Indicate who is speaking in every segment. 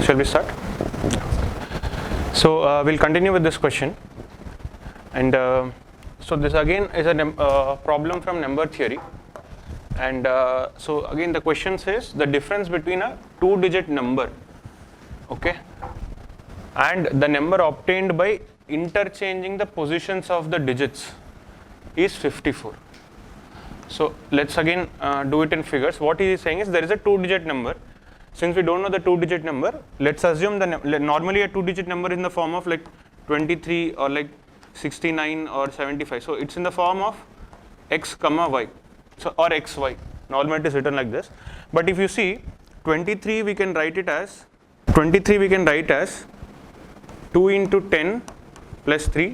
Speaker 1: Shall we start? So we'll continue with this question, and so this again is a problem from number theory, and so again the question says the difference between a 2-digit number, okay, and the number obtained by interchanging the positions of the digits is 54. So let's again do it in figures. What he is saying is there is a 2-digit number. Since we don't know the 2-digit number, let's assume normally a 2-digit number is in the form of like 23 or like 69 or 75. So it's in the form of x comma y, so or xy. Normally it is written like this. But if you see 23, we can write as 2 into 10 plus 3.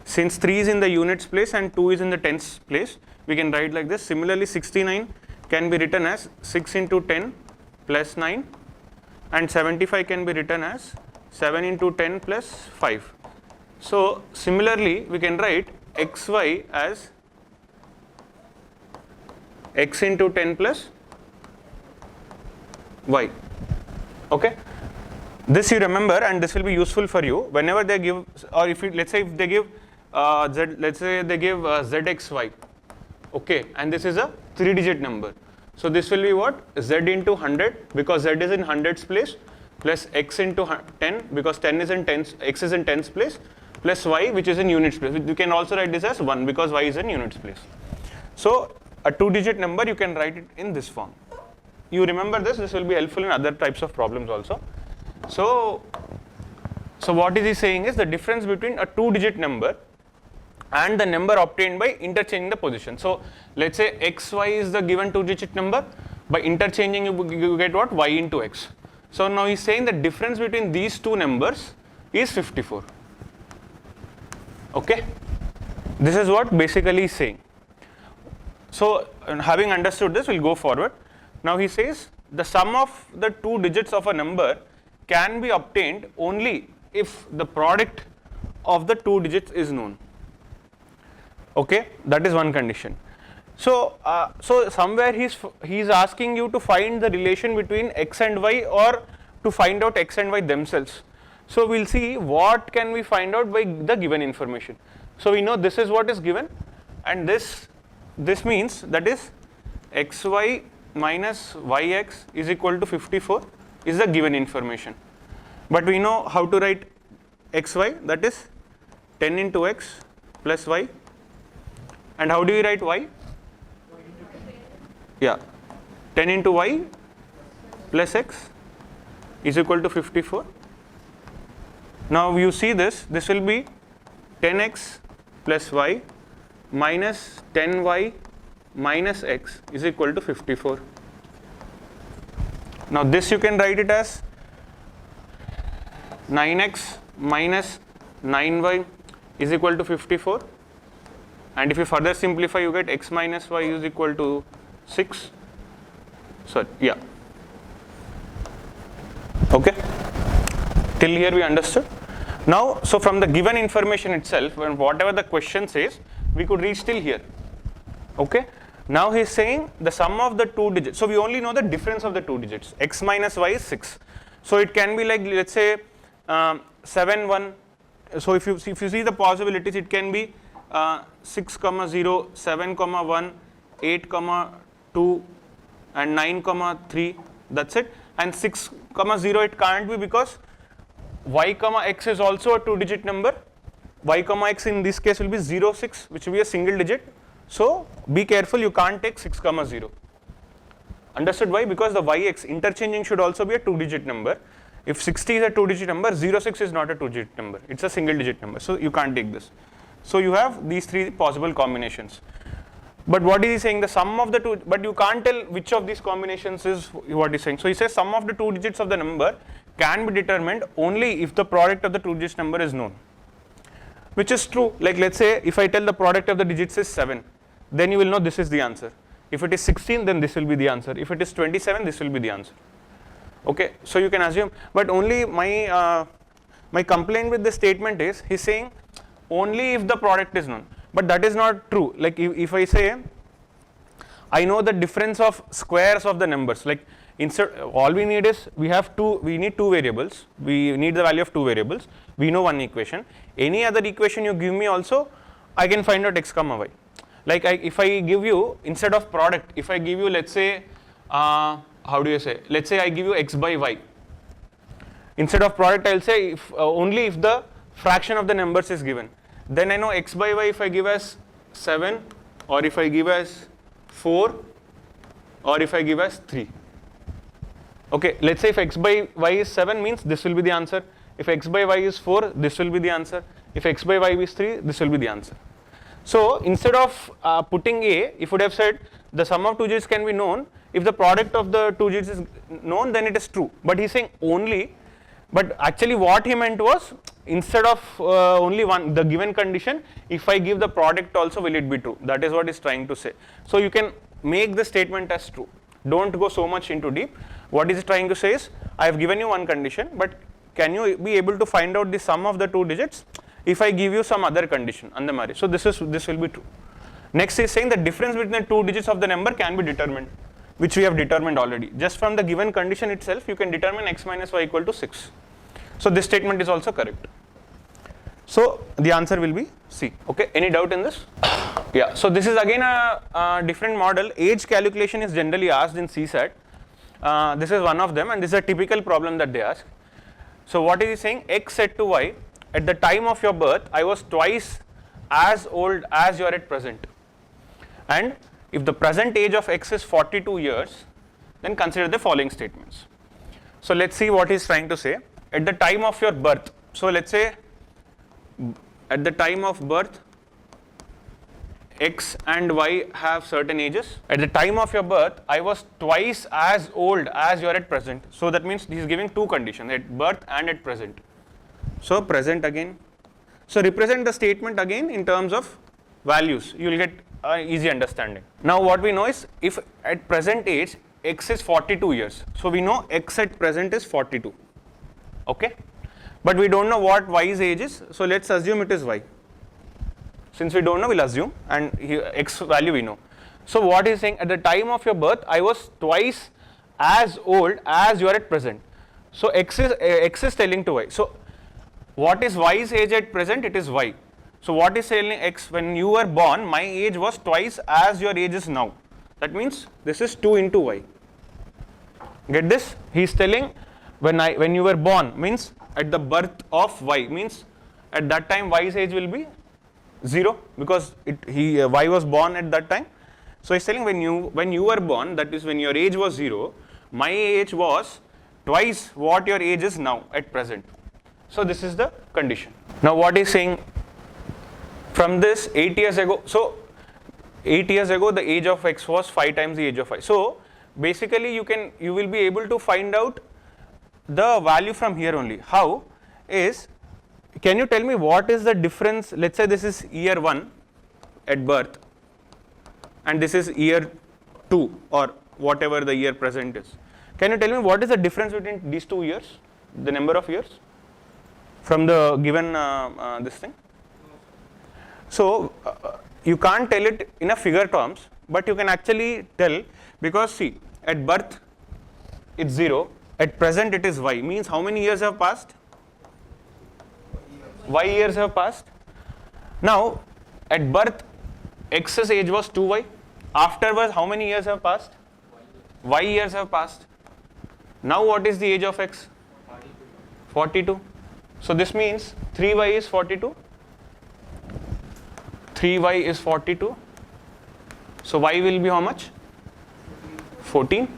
Speaker 1: Since 3 is in the units place and 2 is in the tens place, we can write like this. Similarly, 69 can be written as 6 into 10 plus 9, and 75 can be written as 7 into 10 plus 5. So similarly, we can write xy as x into 10 plus y. Okay, this you remember, and this will be useful for you whenever they give, or if you, let's say if they give zxy, okay, and this is a 3-digit number. So this will be what? Z into 100, because Z is in hundreds place, plus x into 10 because 10 is in tens, x is in tens place, plus y which is in units place. You can also write this as 1 because y is in units place. So a 2-digit number, you can write it in this form. You remember this will be helpful in other types of problems also. So what is he saying is the difference between a 2-digit number and the number obtained by interchanging the position. So let's say xy is the given 2-digit number. By interchanging, you get what? Y into x. So now he's saying the difference between these two numbers is 54. Okay, this is what basically he's saying. So having understood this, we'll go forward. Now he says the sum of the 2 digits of a number can be obtained only if the product of the 2 digits is known. Okay, that is one condition. So somewhere he's asking you to find the relation between x and y, or to find out x and y themselves. So we'll see what can we find out by the given information. So we know this is what is given, and this means that is xy minus yx is equal to 54 is the given information. But we know how to write xy, that is 10 into x plus y. And how do we write y? Yeah, 10 into y plus x is equal to 54. Now you see this will be 10x plus y minus 10y minus x is equal to 54. Now this you can write it as 9x minus 9y is equal to 54. And if you further simplify, you get x minus y is equal to 6. So yeah. Okay. Till here we understood. Now, so from the given information itself, when whatever the question says, we could reach till here. Okay. Now he is saying the sum of the 2 digits. So we only know the difference of the 2 digits. X minus y is 6. So it can be like, let's say 7 1. So if you see the possibilities, it can be 6, 0, 7, 1, 8, 2 and 9, 3, that's it. And 6, 0 it can't be because y, x is also a 2-digit number. Y, x in this case will be 0, 6, which will be a single digit. So be careful, you can't take 6, 0. Understood why? Because the yx interchanging should also be a 2-digit number. If 60 is a 2-digit number, 06 is not a 2-digit number, it's a single digit number. So you can't take this. So you have these 3 possible combinations. But what is he saying? The sum of the 2, but you can't tell which of these combinations is what he's saying. So he says sum of the 2 digits of the number can be determined only if the product of the 2 digits number is known. Which is true. Like let's say if I tell the product of the digits is 7, then you will know this is the answer. If it is 16, then this will be the answer. If it is 27, this will be the answer. Okay, so you can assume, but only my complaint with this statement is he's saying only if the product is known, but that is not true. Like if I say I know the difference of squares of the numbers. Like instead, all we need is we need two variables. We need the value of two variables. We know one equation. Any other equation you give me also, I can find out x comma y. Like if I give you, instead of product, if I give you, let's say, let's say I give you x by y. Instead of product, I'll say if, only if the fraction of the numbers is given. Then I know x by y if I give as 7, or if I give as 4, or if I give as 3. Okay, let's say if x by y is 7 means this will be the answer. If x by y is 4, this will be the answer. If x by y is 3, this will be the answer. So instead of putting a, if would have said the sum of two digits can be known, if the product of the two digits is known, then it is true. But he's saying only, but actually what he meant was, instead of only one, the given condition, if I give the product also, will it be true? That is what he's trying to say. So you can make the statement as true. Don't go so much into deep. What he's trying to say is, I have given you one condition, but can you be able to find out the sum of the two digits if I give you some other condition? So this will be true. Next is saying the difference between the two digits of the number can be determined, which we have determined already. Just from the given condition itself, you can determine x minus y equal to 6. So this statement is also correct. So the answer will be C. Okay, any doubt in this? Yeah, so this is again a different model. Age calculation is generally asked in CSAT. This is one of them, and this is a typical problem that they ask. So what is he saying? X said to y, at the time of your birth, I was twice as old as you are at present. And if the present age of x is 42 years, then consider the following statements. So let's see what he's trying to say. At the time of your birth, so let's say at the time of birth, x and y have certain ages. At the time of your birth, I was twice as old as you are at present. So that means he's giving two conditions, at birth and at present. So present again. So represent the statement again in terms of values. You will get easy understanding. Now what we know is, if at present age x is 42 years, so we know x at present is 42. Okay, but we don't know what y's age is, so let's assume it is y. Since we don't know, we'll assume, and here x value we know. So what is saying, at the time of your birth, I was twice as old as you are at present. So x is telling to y. So what is y's age at present? It is y. So what is telling x, when you were born, my age was twice as your age is now. That means this is 2 into y. Get this? He is telling when you were born means at the birth of y, means at that time y's age will be 0 because y was born at that time. So he's telling when you were born, that is when your age was 0, my age was twice what your age is now at present. So this is the condition. Now what he's saying, from this 8 years ago, so 8 years ago the age of x was 5 times the age of y. So basically you will be able to find out the value from here only. How is, can you tell me what is the difference? Let's say this is year 1 at birth and this is year 2 or whatever the year present is. Can you tell me what is the difference between these 2 years, the number of years from the given this thing? So you can't tell it in a figure terms, but you can actually tell, because see, at birth it's 0, at present it is y, means how many years have passed? Y years have passed. Now at birth x's age was 2y, afterwards how many years have passed? Y years have passed. Now what is the age of x? 42. So this means 3y is 42. 3y is 42. So y will be how much? 14.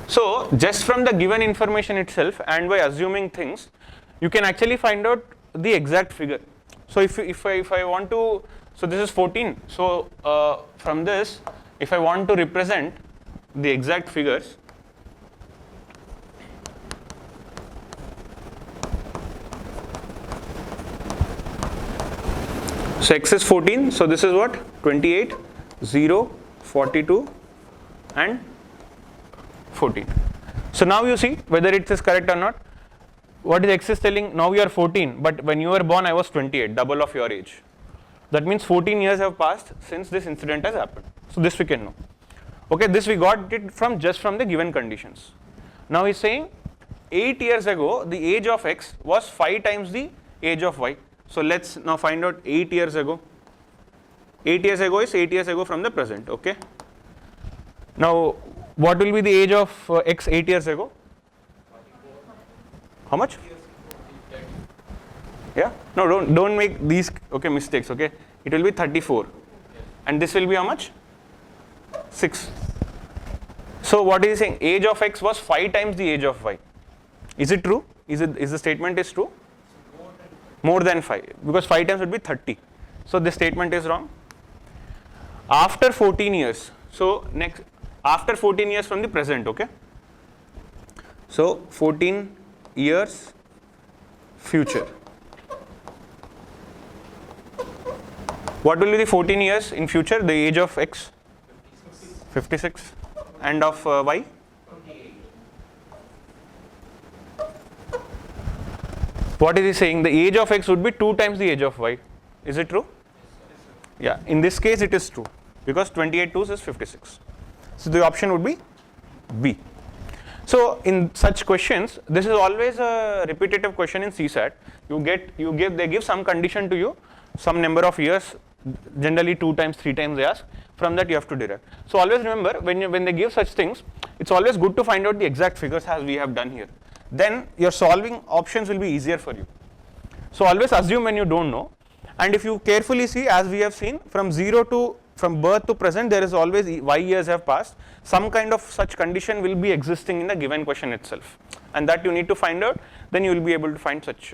Speaker 1: So just from the given information itself and by assuming things, you can actually find out the exact figure. So if I want to, so this is 14. So from this, if I want to represent the exact figures, so x is 14, so this is what? 28, 0, 42 and 14. So now you see whether it is correct or not. What is x is telling? Now you are 14, but when you were born I was 28, double of your age. That means 14 years have passed since this incident has happened. So this we can know. Okay, this we got it from just from the given conditions. Now he's saying 8 years ago the age of X was 5 times the age of Y. So let's now find out 8 years ago. 8 years ago is 8 years ago from the present. Okay. Now what will be the age of X 8 years ago? How much? Yeah. No, don't make these mistakes. Okay. It will be 34, and this will be how much? 6. So what is he saying? Age of X was 5 times the age of Y. Is it true? Is the statement is true? More than 5, because 5 times would be 30. So this statement is wrong. After 14 years. So next, after 14 years from the present. Okay. So 14 years future. What will be the 14 years in future? The age of X? 56. And of Y?
Speaker 2: 28.
Speaker 1: What is he saying? The age of X would be 2 times the age of Y. Is it true? Yeah. In this case it is true, because 28 2s is 56. So the option would be B. So in such questions, this is always a repetitive question in CSAT. They give some condition to you, some number of years, generally 2 times, 3 times they ask. From that you have to derive. So always remember, when they give such things, it's always good to find out the exact figures as we have done here. Then your solving options will be easier for you. So always assume when you don't know, and if you carefully see, as we have seen, from birth to present, there is always Y years have passed. Some kind of such condition will be existing in the given question itself, and that you need to find out. Then you will be able to find such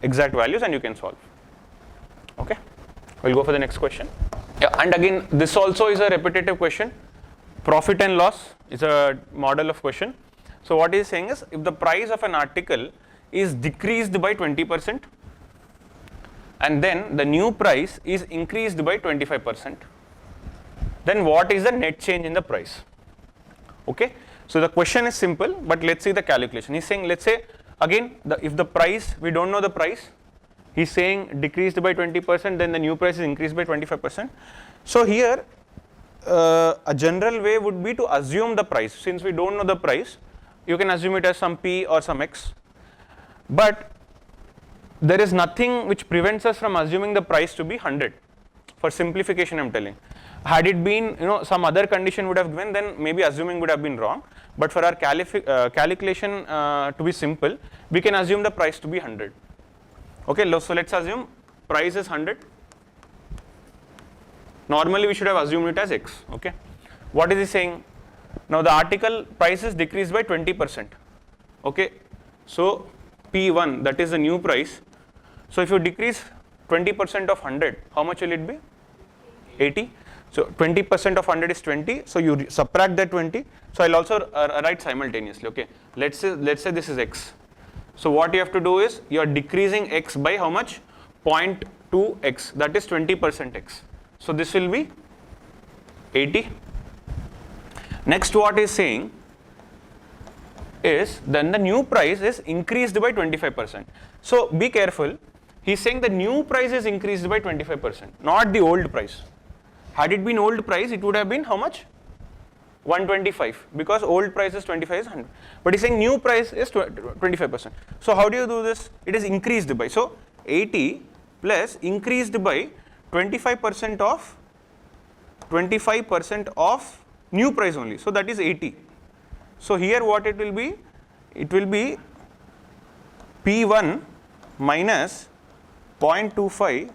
Speaker 1: exact values, and you can solve. Okay, we'll go for the next question. Yeah, and again, this also is a repetitive question. Profit and loss is a model of question. So what he is saying is, if the price of an article is decreased by 20%, and then the new price is increased by 25%, then what is the net change in the price? Okay, so the question is simple, but let's see the calculation. He's saying, let's say again, if the price, we don't know the price, he's saying decreased by 20%, then the new price is increased by 25%. So here a general way would be to assume the price. Since we don't know the price, you can assume it as some P or some X, but there is nothing which prevents us from assuming the price to be 100. For simplification, I'm telling. Had it been, some other condition would have given, then maybe assuming would have been wrong. But for our calculation to be simple, we can assume the price to be 100. Okay, so let's assume price is 100. Normally we should have assumed it as X. Okay, what is he saying? Now the article price is decreased by 20%. Okay, so P1, that is the new price. So if you decrease 20% of 100, how much will it be? 80. So 20% of 100 is 20. So you subtract that 20. So I'll also write simultaneously. Okay, let's say this is X. So what you have to do is, you are decreasing X by how much? 0.2X, that is 20% X. So this will be 80. Next, what is saying is, then the new price is increased by 25%. So be careful, he's saying the new price is increased by 25%, not the old price. Had it been old price, it would have been how much? 125, because old price is 25 is 100. But he's saying new price is 25%. So how do you do this? It is increased by. So 80 plus increased by 25% of new price only. So that is 80. So here what it will be? It will be P1 minus 0.25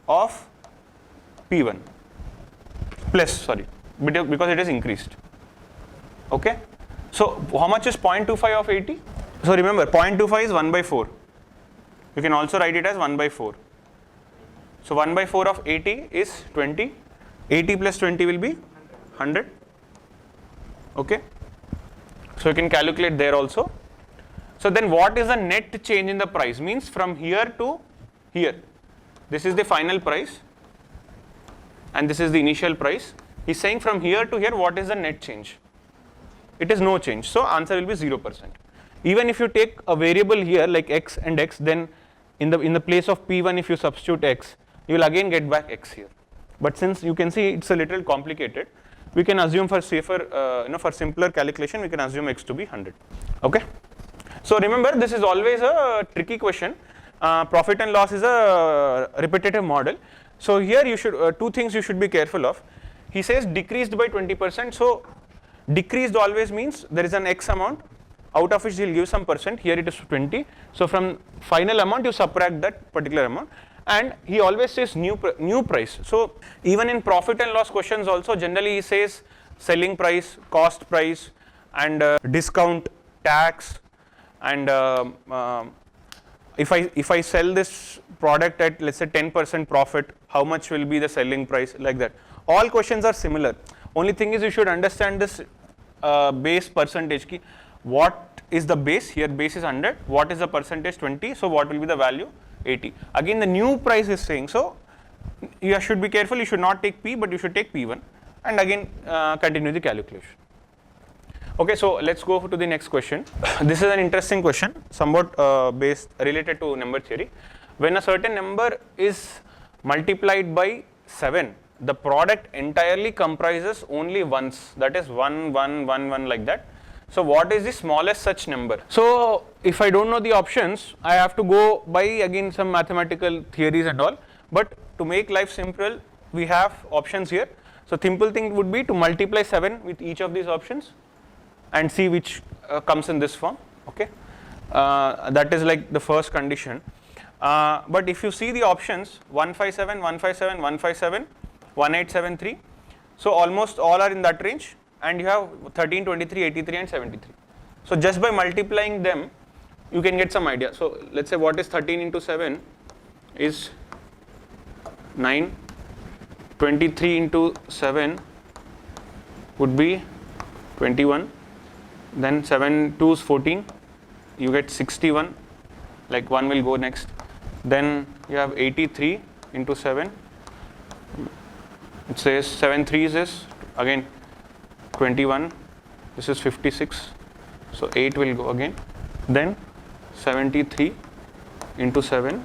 Speaker 1: of P1 plus, sorry, because it is increased. Okay, so how much is 0.25 of 80? So remember, 0.25 is 1 by 4. You can also write it as 1 by 4. So 1 by 4 of 80 is 20. 80 plus 20 will be 100. Okay, so you can calculate there also. So then what is the net change in the price? Means from here to here. This is the final price and this is the initial price. He's saying from here to here, what is the net change? It is no change. So answer will be 0%. Even if you take a variable here like X and X, then in the place of P1, if you substitute X, you will again get back X here. But since you can see it's a little complicated, we can assume for safer, for simpler calculation, we can assume x to be 100. Okay. So remember, this is always a tricky question. Profit and loss is a repetitive model. So here you should, two things you should be careful of. He says decreased by 20%. So decreased always means there is an X amount, out of which he'll give some percent. Here it is 20. So from final amount you subtract that particular amount. And he always says new price. So even in profit and loss questions also, generally he says selling price, cost price, and discount, tax, and if I sell this product at, let's say, 10% profit, how much will be the selling price, like that. All questions are similar. Only thing is you should understand this base percentage key. What is the base? Here base is 100. What is the percentage? 20. So what will be the value? 80. Again the new price is saying, so you should be careful. You should not take P, but you should take P1 and again continue the calculation. Okay, so let's go to the next question. This is an interesting question, somewhat related to number theory. When a certain number is multiplied by 7, the product entirely comprises only ones, that is 1, 1, 1, 1, like that. So what is the smallest such number? So if I don't know the options, I have to go by again some mathematical theories and all. But to make life simple, we have options here. So simple thing would be to multiply 7 with each of these options and see which comes in this form. Okay, that is like the first condition. But if you see the options 157, 157, 157, 1873, so almost all are in that range, and you have 13, 23, 83 and 73. So just by multiplying them you can get some idea. So let's say what is 13 into 7 is 9, 23 into 7 would be 21, then 7 2s 14, you get 61, like 1 will go next. Then you have 83 into 7, it says 7 3s is again 21, this is 56, so 8 will go again. Then 73 into 7,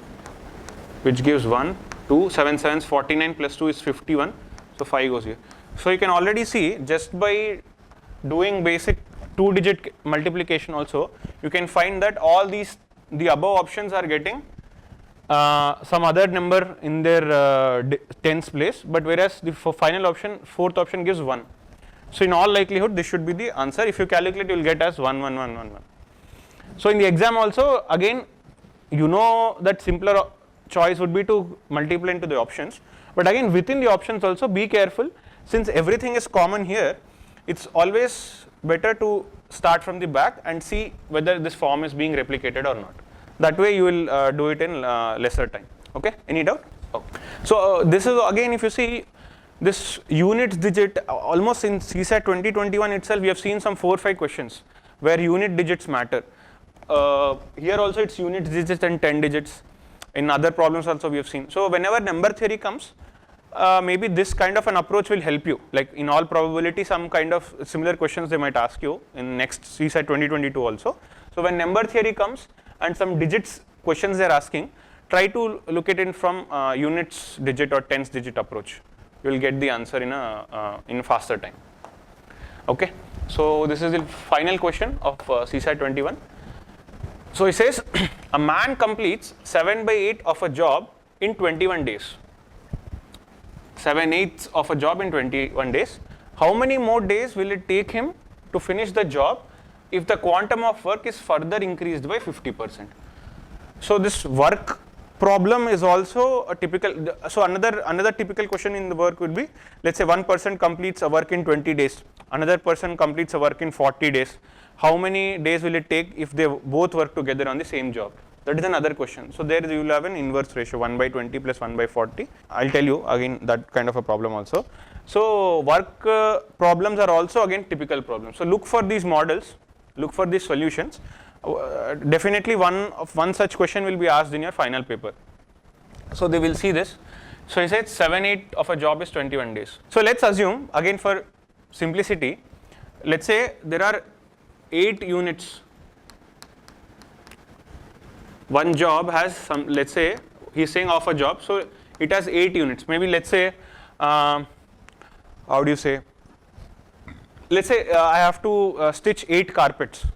Speaker 1: which gives 1, 2, 7 7s 49 plus 2 is 51, so 5 goes here. So you can already see just by doing basic 2-digit multiplication also, you can find that all these, the above options are getting some other number in their tens place, but whereas the final option, fourth option gives 1. So in all likelihood this should be the answer. If you calculate, you will get as 1 1 1 1 1. So in the exam also, again you know that simpler choice would be to multiply into the options, but again within the options also be careful, since everything is common here, it's always better to start from the back and see whether this form is being replicated or not. That way you will do it in lesser time. Okay, any doubt? Okay. So this is again, if you see this units digit, almost in CSAT 2021 itself we have seen some 4 or 5 questions where unit digits matter. Here also it's unit digits and 10 digits. In other problems also we have seen. So whenever number theory comes, maybe this kind of an approach will help you. Like in all probability some kind of similar questions they might ask you in next CSAT 2022 also. So when number theory comes and some digits questions they are asking, try to look at it from units digit or tens digit approach. You will get the answer in a faster time. Okay, so this is the final question of CSAT 21. So it says a man completes 7 by 8 of a job in 21 days. 7/8 of a job in 21 days. How many more days will it take him to finish the job if the quantum of work is further increased by 50%? So this work problem is also a typical, so another typical question in the work would be, let's say one person completes a work in 20 days, another person completes a work in 40 days. How many days will it take if they both work together on the same job? That is another question. So there you will have an inverse ratio, 1 by 20 plus 1 by 40. I'll tell you again that kind of a problem also. So work problems are also again typical problems. So look for these models, look for these solutions. Definitely one such question will be asked in your final paper. So they will see this. So he said 7/8 of a job is 21 days. So let's assume again for simplicity, let's say there are 8 units. One job has some, let's say he's saying of a job, so it has 8 units. Maybe let's say how do you say, let's say I have to stitch 8 carpets.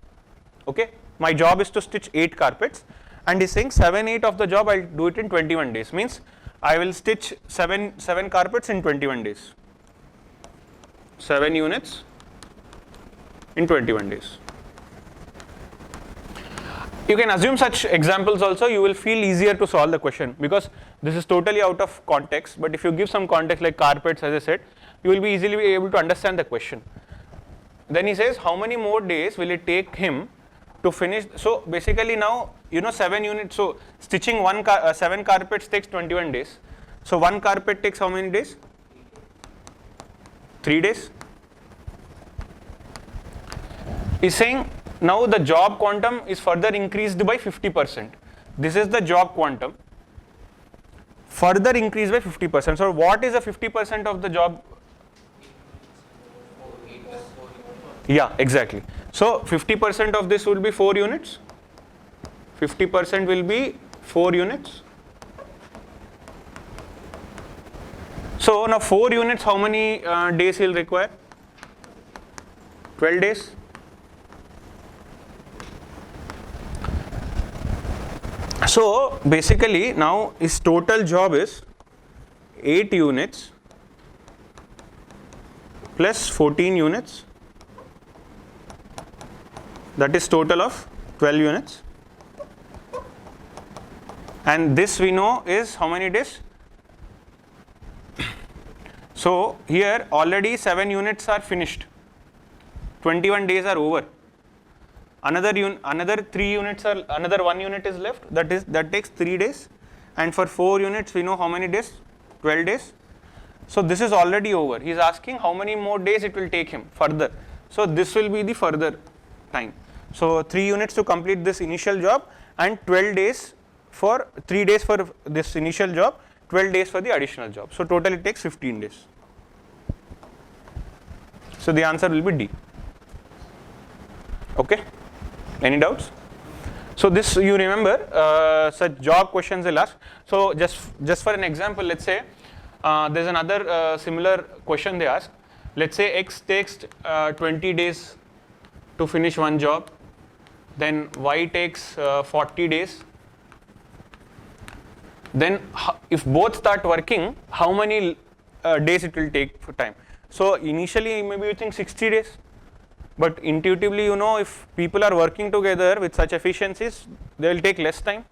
Speaker 1: Okay, my job is to stitch 8 carpets, and he's saying 7/8 of the job I'll do it in 21 days. Means I will stitch 7 carpets in 21 days. 7 units in 21 days. You can assume such examples also, you will feel easier to solve the question, because this is totally out of context, but if you give some context like carpets, as I said, you will be easily able to understand the question. Then he says, how many more days will it take him to finish? So basically now, 7 units, so stitching 7 carpets takes 21 days. So 1 carpet takes how many days? 3 days. He's saying, now the job quantum is further increased by 50%. This is the job quantum, further increased by 50%. So what is the 50% of the job? Yeah, exactly. So 50% of this will be 4 units. 50% will be 4 units. So now 4 units, how many days he'll require? 12 days. So basically now his total job is 8 units plus 14 units, that is total of 12 units, and this we know is how many days? So here already 7 units are finished, 21 days are over. Another 3 units are, another 1 unit is left, that takes 3 days, and for 4 units we know how many days? 12 days. So this is already over. He is asking how many more days it will take him further. So this will be the further time. So 3 units to complete this initial job, and 12 days for 3 days for this initial job, 12 days for the additional job. So total it takes 15 days. So the answer will be D. Okay. Any doubts? So this you remember, such job questions will ask. So just for an example, let's say there's another similar question they ask. Let's say X takes 20 days to finish one job, then Y takes 40 days. Then if both start working, how many days it will take for time? So initially maybe you think 60 days. But intuitively, if people are working together with such efficiencies, they will take less time.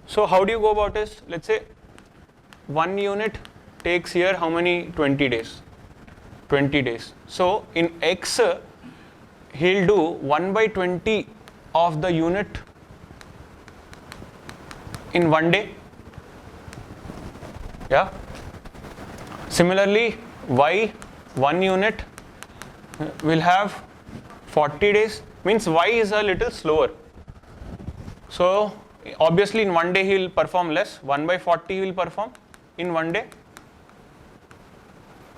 Speaker 1: So how do you go about this? Let's say 1 unit takes here how many? 20 days. 20 days. So in X, he'll do 1/20 of the unit in 1 day. Yeah. Similarly, Y, 1 unit will have 40 days, means Y is a little slower. So obviously in 1 day he will perform less, 1/40 he will perform in 1 day.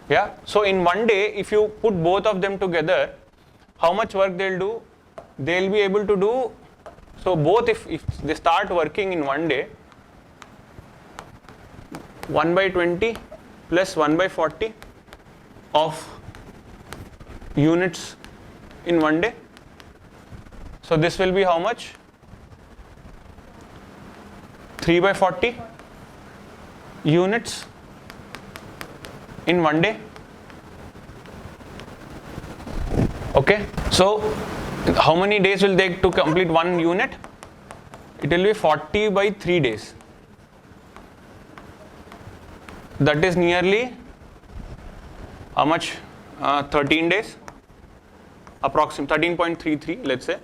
Speaker 1: Yeah. So in 1 day, if you put both of them together, how much work they'll do? They'll be able to do, so both if they start working in 1 day, 1/20 plus 1/40 of units in 1 day. So this will be how much? 3/40 units in 1 day. Okay. So how many days will take to complete 1 unit? It will be 40/3 days. That is nearly how much? 13 days. Approximately 13.33, let's say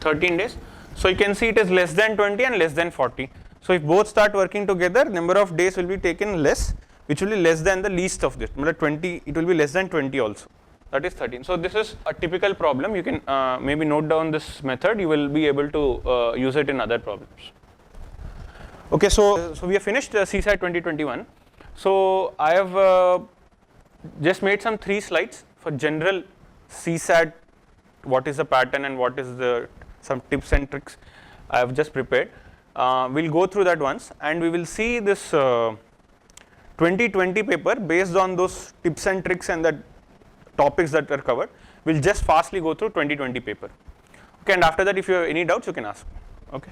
Speaker 1: 13 days. So you can see it is less than 20 and less than 40. So if both start working together, number of days will be taken less, which will be less than the least of this. 20, it will be less than 20 also. That is 13. So this is a typical problem. You can maybe note down this method. You will be able to use it in other problems. Okay, so we have finished CSAT 2021. So I have just made some 3 slides for general CSAT, what is the pattern and what is the some tips and tricks I have just prepared. We'll go through that once, and we will see this 2020 paper based on those tips and tricks and the topics that are covered. We'll just fastly go through 2020 paper. Okay, and after that if you have any doubts you can ask. Okay.